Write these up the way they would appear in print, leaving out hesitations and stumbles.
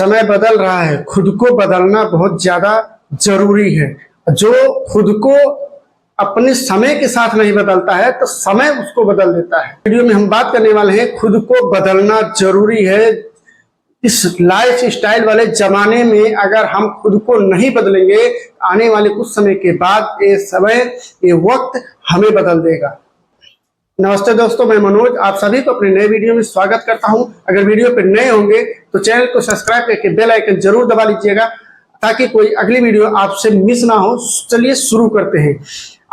समय बदल रहा है, खुद को बदलना बहुत ज्यादा जरूरी है। जो खुद को अपने समय के साथ नहीं बदलता है तो समय उसको बदल देता है। वीडियो में हम बात करने वाले हैं खुद को बदलना जरूरी है। इस लाइफ स्टाइल वाले जमाने में अगर हम खुद को नहीं बदलेंगे, आने वाले कुछ समय के बाद ये वक्त हमें बदल देगा। नमस्ते दोस्तों, मैं मनोज आप सभी को अपने नए वीडियो में स्वागत करता हूं। अगर वीडियो पर नए होंगे तो चैनल को सब्सक्राइब करके बेल आइकन जरूर दबा लीजिएगा ताकि कोई अगली वीडियो आपसे मिस ना हो। चलिए शुरू करते हैं।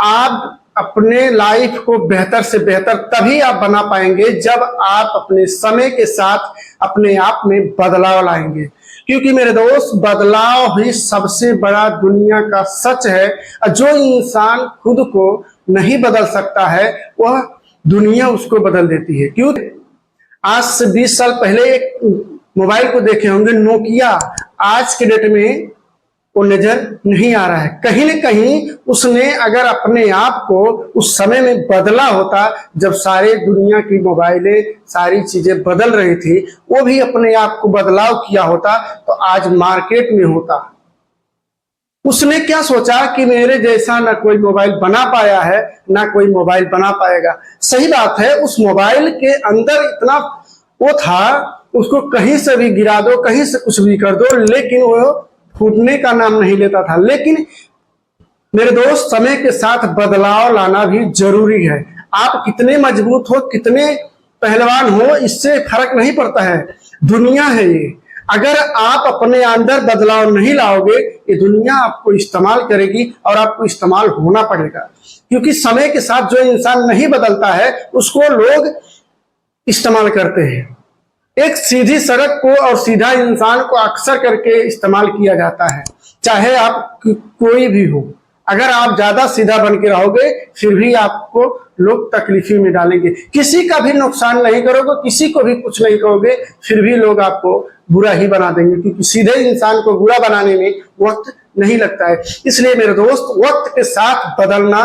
आप अपने लाइफ को बेहतर से बेहतर तभी आप बना पाएंगे जब आप अपने समय के साथ अपने आप में बदलाव लाएंगे, क्योंकि मेरे दोस्त बदलाव ही सबसे बड़ा दुनिया का सच है। जो इंसान खुद को नहीं बदल सकता है वह दुनिया उसको बदल देती है। क्यों? आज से 20 साल पहले एक मोबाइल को देखे होंगे नोकिया, आज के डेट में वो नजर नहीं आ रहा है। कहीं न कहीं उसने अगर अपने आप को उस समय में बदला होता जब सारे दुनिया की मोबाइलें सारी चीजें बदल रही थी, वो भी अपने आप को बदलाव किया होता तो आज मार्केट में होता। उसने क्या सोचा कि मेरे जैसा ना कोई मोबाइल बना पाया है ना कोई मोबाइल बना पाएगा। सही बात है, उस मोबाइल के अंदर इतना वो था, उसको कहीं से भी गिरा दो, कहीं से कुछ भी कर दो, लेकिन वो फूटने का नाम नहीं लेता था। लेकिन मेरे दोस्त समय के साथ बदलाव लाना भी जरूरी है। आप कितने मजबूत हो, कितने पहलवान हो, इससे फर्क नहीं पड़ता है। दुनिया है ये, अगर आप अपने अंदर बदलाव नहीं लाओगे ये दुनिया आपको इस्तेमाल करेगी और आपको इस्तेमाल होना पड़ेगा। क्योंकि समय के साथ जो इंसान नहीं बदलता है उसको लोग इस्तेमाल करते हैं। एक सीधी सड़क को और सीधा इंसान को अक्सर करके इस्तेमाल किया जाता है, चाहे आप कोई भी हो। अगर आप ज्यादा सीधा बन के रहोगे फिर भी आपको लोग तकलीफी में डालेंगे। किसी का भी नुकसान नहीं करोगे, किसी को भी कुछ नहीं कहोगे, फिर भी लोग आपको बुरा ही बना देंगे, क्योंकि सीधे इंसान को बुरा बनाने में वक्त नहीं लगता है। इसलिए मेरे दोस्त, वक्त के साथ बदलना,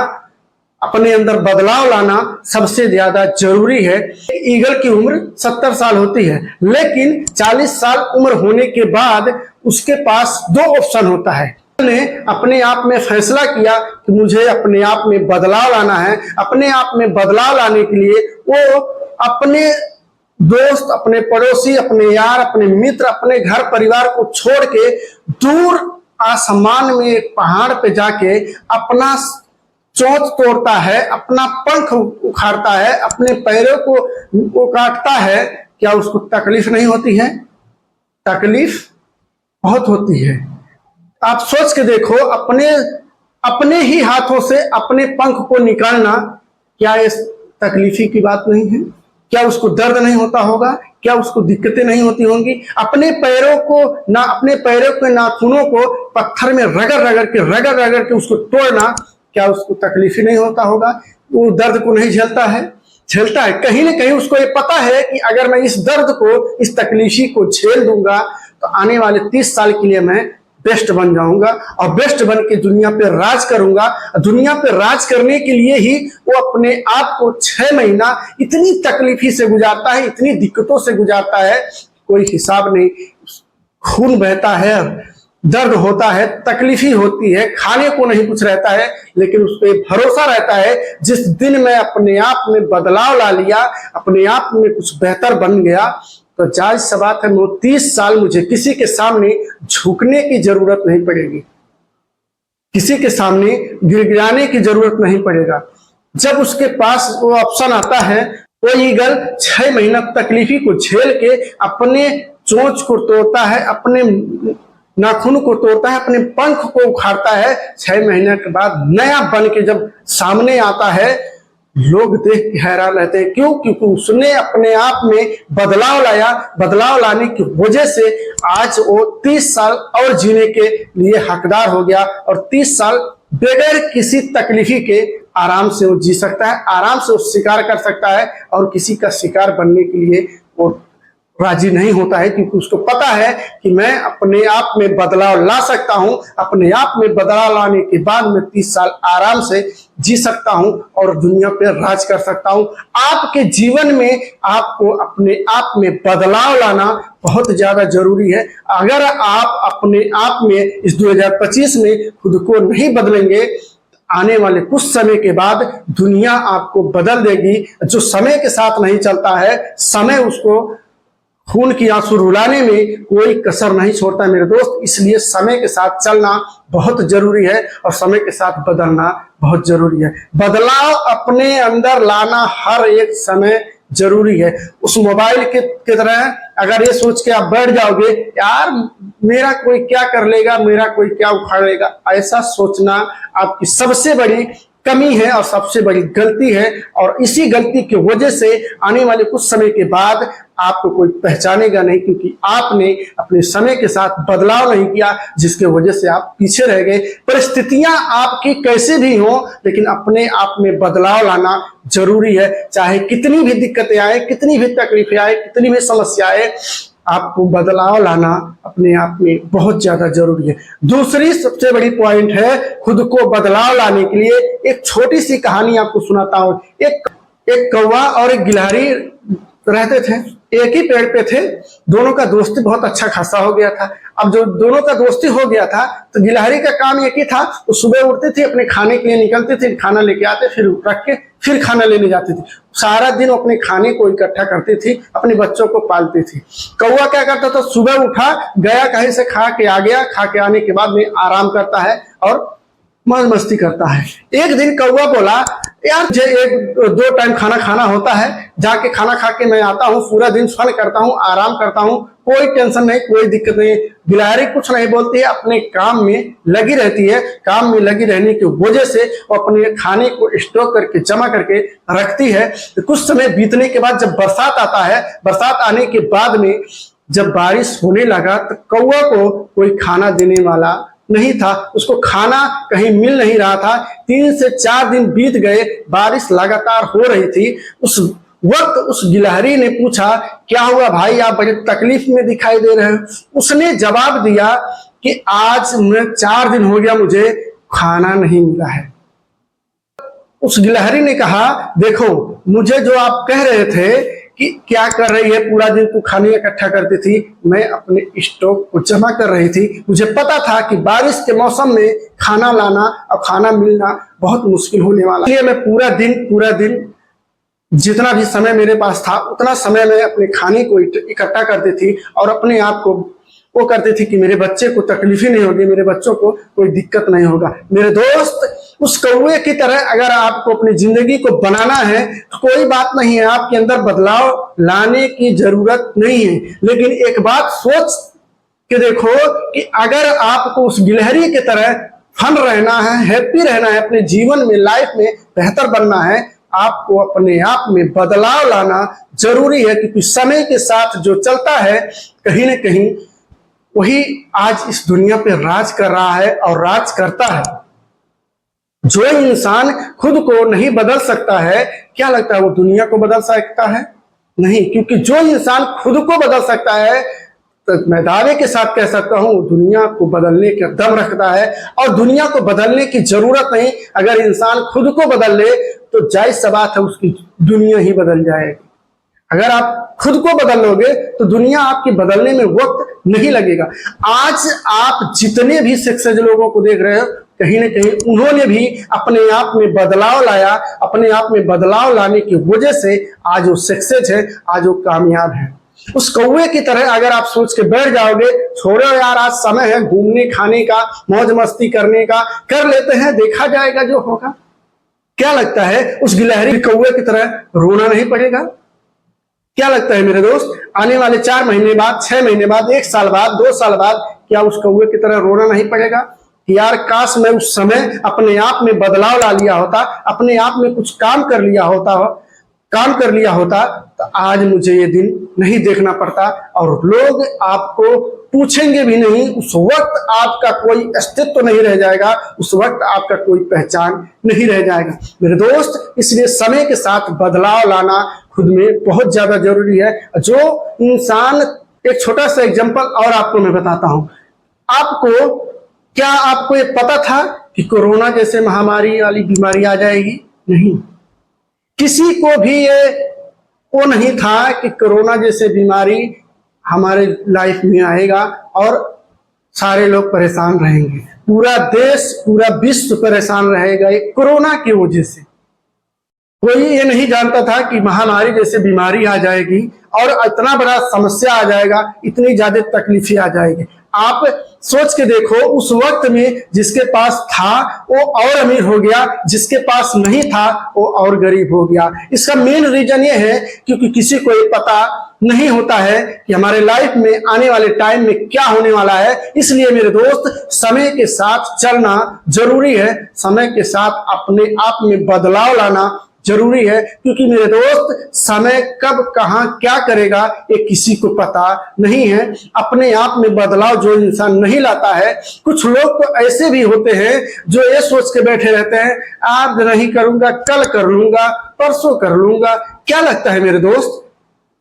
अपने अंदर बदलाव लाना सबसे ज्यादा जरूरी है। ईगल की उम्र 70 साल होती है, लेकिन 40 साल उम्र होने के बाद उसके पास 2 ऑप्शन होता है। ने अपने आप में फैसला किया कि मुझे अपने आप में बदलाव लाना है। अपने आप में बदलाव लाने के लिए वो अपने दोस्त, अपने पड़ोसी, अपने यार, अपने मित्र, अपने घर परिवार को छोड़ के दूर आसमान में एक पहाड़ पे जाके अपना चोंच तोड़ता है, अपना पंख उखाड़ता है, अपने पैरों को काटता है। क्या उसको तकलीफ नहीं होती है? तकलीफ बहुत होती है। आप सोच के देखो, अपने ही हाथों से अपने पंख को निकालना, क्या ये तकलीफी की बात नहीं है? क्या उसको दर्द नहीं होता होगा? क्या उसको दिक्कतें नहीं होती होंगी? अपने पैरों के नाखूनों को पत्थर में रगड़ के उसको तोड़ना, क्या उसको तकलीफ ही नहीं होता होगा? वो दर्द को नहीं झेलता है? झेलता है। कहीं ना कहीं उसको ये पता है कि अगर मैं इस दर्द को, इस तकलीफी को झेल दूंगा तो आने वाले 30 साल के लिए मैं बेस्ट बन जाऊंगा और बेस्ट बन के दुनिया पे राज करूंगा। दुनिया पे राज करने के लिए ही वो अपने आप को 6 महीना इतनी तकलीफी से गुजारता है, इतनी दिक्कतों से गुजारता है, कोई हिसाब नहीं। खून बहता है, दर्द होता है, तकलीफी होती है, खाने को नहीं कुछ रहता है, लेकिन उस पर भरोसा रहता है जिस दिन मैं अपने आप में बदलाव ला लिया, अपने आप में कुछ बेहतर बन गया, तो जायज सी बात है 30 साल मुझे किसी के सामने झुकने की जरूरत नहीं पड़ेगी, किसी के सामने गिड़गिड़ाने की जरूरत नहीं पड़ेगा। जब उसके पास वो ऑप्शन आता है, वो ईगल 6 महीना तकलीफी को झेल के अपने चोंच को तोड़ता है, अपने नाखून को तोड़ता है, अपने पंख को उखाड़ता है। 6 महीने के बाद नया बन के जब सामने आता है, लोग देख के हैरान रहते हैं। क्यों? क्योंकि उसने अपने आप में बदलाव लाया। बदलाव लाने की वजह से आज वो 30 साल और जीने के लिए हकदार हो गया और 30 साल बगैर किसी तकलीफी के आराम से वो जी सकता है, आराम से वो शिकार कर सकता है और किसी का शिकार बनने के लिए वो राजी नहीं होता है, क्योंकि उसको पता है कि मैं अपने आप में बदलाव ला सकता हूं। अपने आप में बदलाव लाने के बाद मैं 30 साल आराम से जी सकता हूं और दुनिया पे राज कर सकता हूं। आपके जीवन में आपको अपने आप में बदलाव लाना बहुत ज्यादा जरूरी है। अगर आप अपने आप में इस 2025 में खुद को नहीं बदलेंगे, आने वाले कुछ समय के बाद दुनिया आपको बदल देगी। जो समय के साथ नहीं चलता है, समय उसको खून की आंसू रुलाने में कोई कसर नहीं छोड़ता मेरे दोस्त। इसलिए समय के साथ चलना बहुत जरूरी है और समय के साथ बदलना बहुत जरूरी है। बदलाव अपने अंदर लाना हर एक समय जरूरी है। उस मोबाइल के तरह अगर ये सोच के आप बैठ जाओगे, यार मेरा कोई क्या कर लेगा, मेरा कोई क्या उखाड़ लेगा, ऐसा सोचना आपकी सबसे बड़ी कमी है और सबसे बड़ी गलती है। और इसी गलती की वजह से आने वाले कुछ समय के बाद आपको कोई पहचानेगा नहीं, क्योंकि आपने अपने समय के साथ बदलाव नहीं किया, जिसके वजह से आप पीछे रह गए। परिस्थितियां आपकी कैसे भी हो, लेकिन अपने आप में बदलाव लाना जरूरी है। चाहे कितनी भी दिक्कतें आए, कितनी भी तकलीफें आए, कितनी भी समस्याएं, आपको बदलाव लाना अपने आप में बहुत ज्यादा जरूरी है। दूसरी सबसे बड़ी पॉइंट है, खुद को बदलाव लाने के लिए एक छोटी सी कहानी आपको सुनाता हूं। एक कौवा और एक गिलहरी रहते थे, एक ही पेड़ पे थे। दोनों का दोस्ती बहुत अच्छा खासा हो गया था। अब जो दोनों का दोस्ती हो गया था, तो गिलहरी का काम एक ही था, वो सुबह उठती थी, अपने खाने के लिए निकलती थी, खाना लेके आते, फिर रख के फिर खाना लेने जाती थी। सारा दिन अपने खाने को इकट्ठा करती थी, अपने बच्चों को पालती थी। कौवा क्या करता था, सुबह उठा, गया कहीं से खा के आ गया, खा के आने के बाद में आराम करता है और मौज मस्ती करता है। एक दिन कौवा बोला, यार मुझे 1-2 टाइम खाना खाना होता है, जाके खाना खा के मैं आता हूँ, पूरा दिन फन करता हूँ, आराम करता हूँ, कोई टेंशन नहीं, कोई दिक्कत नहीं। गिलहरी कुछ नहीं बोलती है, अपने काम में लगी रहती है। काम में लगी रहने की वजह से वो अपने खाने को स्टॉक करके जमा करके रखती है। तो कुछ समय बीतने के बाद जब बरसात आता है, बरसात आने के बाद में जब बारिश होने लगा, तो कौवा को कोई खाना देने वाला नहीं था, उसको खाना कहीं मिल नहीं रहा था। 3 से 4 दिन बीत गए, बारिश लगातार हो रही थी। उस वक्त उस गिलहरी ने पूछा, क्या हुआ भाई, आप बड़े तकलीफ में दिखाई दे रहे हो। उसने जवाब दिया कि आज मैं 4 दिन हो गया, मुझे खाना नहीं मिला है। उस गिलहरी ने कहा, देखो मुझे जो आप कह रहे थे कि क्या कर रही है, पूरा दिन तू खाने इकट्ठा करती थी, मैं अपने स्टॉक को जमा कर रही थी। मुझे पता था कि बारिश के मौसम में खाना लाना और खाना मिलना बहुत मुश्किल होने वाला, इसलिए मैं पूरा दिन जितना भी समय मेरे पास था, उतना समय मैं अपने खाने को इकट्ठा करती थी और अपने आप को वो करती थी कि मेरे बच्चे को तकलीफ ही नहीं होगी, मेरे बच्चों को कोई दिक्कत नहीं होगा। मेरे दोस्त, उस कौवे की तरह अगर आपको अपनी जिंदगी को बनाना है तो कोई बात नहीं है, आपके अंदर बदलाव लाने की जरूरत नहीं है। लेकिन एक बात सोच के देखो कि अगर आपको उस गिलहरी की तरह फन रहना है, हैप्पी रहना है, अपने जीवन में, लाइफ में बेहतर बनना है, आपको अपने आप में बदलाव लाना जरूरी है। क्योंकि समय के साथ जो चलता है, कहीं ना कहीं वही आज इस दुनिया पे राज कर रहा है और राज करता है। जो इंसान खुद को नहीं बदल सकता है, क्या लगता है वो दुनिया को बदल सकता है? नहीं, क्योंकि जो इंसान खुद को बदल सकता है, तो मैं दावे के साथ कह सकता हूं, दुनिया को बदलने का दम रखता है। और दुनिया को बदलने की जरूरत नहीं, अगर इंसान खुद को बदल ले तो जायज सी बात है, उसकी दुनिया ही बदल जाएगी। अगर आप खुद को बदल लोगे तो दुनिया आपके बदलने में वक्त नहीं लगेगा। आज आप जितने भी सक्सेस लोगों को देख रहे हो, कहीं ना कहीं उन्होंने भी अपने आप में बदलाव लाया। अपने आप में बदलाव लाने की वजह से आज वो सक्सेस है, आज वो कामयाब है। उस कौवे की तरह अगर आप सोच के बैठ जाओगे, छोड़ो यार आज समय है घूमने खाने का, मौज मस्ती करने का, कर लेते हैं, देखा जाएगा जो होगा, क्या लगता है उस गिलहरी कौवे की तरह रोना नहीं पड़ेगा? क्या लगता है मेरे दोस्त, आने वाले 4 महीने बाद, 6 महीने बाद, 1 साल बाद, 2 साल बाद, क्या उस कौवे की तरह रोना नहीं पड़ेगा कि यार काश मैं उस समय अपने आप में बदलाव ला लिया होता, अपने आप में कुछ काम कर लिया होता तो आज मुझे ये दिन नहीं देखना पड़ता और लोग आपको पूछेंगे भी नहीं। उस वक्त आपका कोई अस्तित्व नहीं रह जाएगा, उस वक्त आपका कोई पहचान नहीं रह जाएगा। मेरे दोस्त, इसलिए समय के साथ बदलाव लाना, खुद में बहुत ज्यादा जरूरी है। जो इंसान, एक छोटा सा एग्जांपल और आपको मैं बताता हूं। आपको ये पता था कि कोरोना जैसे महामारी वाली बीमारी आ जाएगी? नहीं, किसी को भी ये वो नहीं था कि कोरोना जैसे बीमारी हमारे लाइफ में आएगा और सारे लोग परेशान रहेंगे। पूरा देश, पूरा विश्व परेशान रहेगा ये कोरोना की वजह से। कोई ये नहीं जानता था कि महामारी जैसे बीमारी आ जाएगी और इतना बड़ा समस्या आ जाएगा, इतनी ज्यादा तकलीफें आ जाएगी। आप सोच के देखो, उस वक्त में जिसके पास था वो और अमीर हो गया, जिसके पास नहीं था वो और गरीब हो गया। इसका मेन रीजन ये है क्योंकि किसी को ये पता नहीं होता है कि हमारे लाइफ में आने वाले टाइम में क्या होने वाला है। इसलिए मेरे दोस्त, समय के साथ चलना जरूरी है, समय के साथ अपने आप में बदलाव लाना जरूरी है, क्योंकि मेरे दोस्त समय कब कहां क्या करेगा ये किसी को पता नहीं है। अपने आप में बदलाव जो इंसान नहीं लाता है, कुछ लोग तो ऐसे भी होते हैं जो ये सोच के बैठे रहते हैं, आज नहीं करूंगा, कल कर लूंगा, परसों कर लूंगा। क्या लगता है मेरे दोस्त,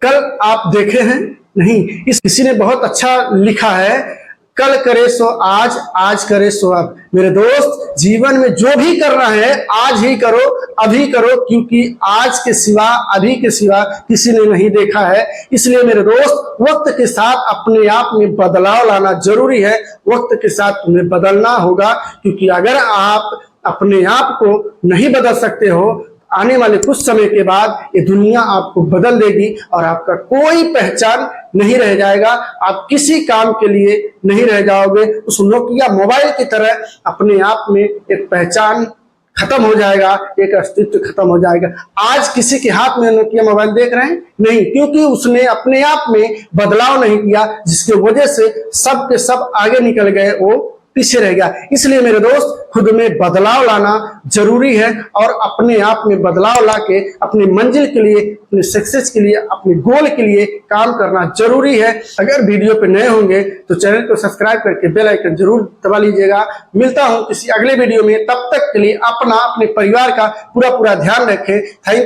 कल आप देखे हैं? नहीं। किसी ने बहुत अच्छा लिखा है, कल करे सो आज, आज करे सो अब। मेरे दोस्त, जीवन में जो भी करना है आज ही करो, अभी करो, क्योंकि आज के सिवा, अभी के सिवा किसी ने नहीं देखा है। इसलिए मेरे दोस्त, वक्त के साथ अपने आप में बदलाव लाना जरूरी है। वक्त के साथ तुम्हें बदलना होगा, क्योंकि अगर आप अपने आप को नहीं बदल सकते हो, आने वाले कुछ समय के बाद ये दुनिया आपको बदल देगी और आपका कोई पहचान नहीं रह जाएगा। आप किसी काम के लिए नहीं रह जाओगे। उस नोकिया मोबाइल की तरह अपने आप में एक पहचान खत्म हो जाएगा, एक अस्तित्व खत्म हो जाएगा। आज किसी के हाथ में नोकिया मोबाइल देख रहे हैं? नहीं, क्योंकि उसने अपने आप में बदलाव नहीं किया, जिसकी वजह से सब के सब आगे निकल गए, वो पीछे रह गया। इसलिए मेरे दोस्त, खुद में बदलाव लाना जरूरी है और अपने आप में बदलाव लाके अपनी मंजिल के लिए, अपने सक्सेस के लिए, अपने गोल के लिए काम करना जरूरी है। अगर वीडियो पे नए होंगे तो चैनल को सब्सक्राइब करके बेल आइकन जरूर दबा लीजिएगा। मिलता हूं किसी अगले वीडियो में, तब तक के लिए अपना, अपने परिवार का पूरा ध्यान रखें। थैंक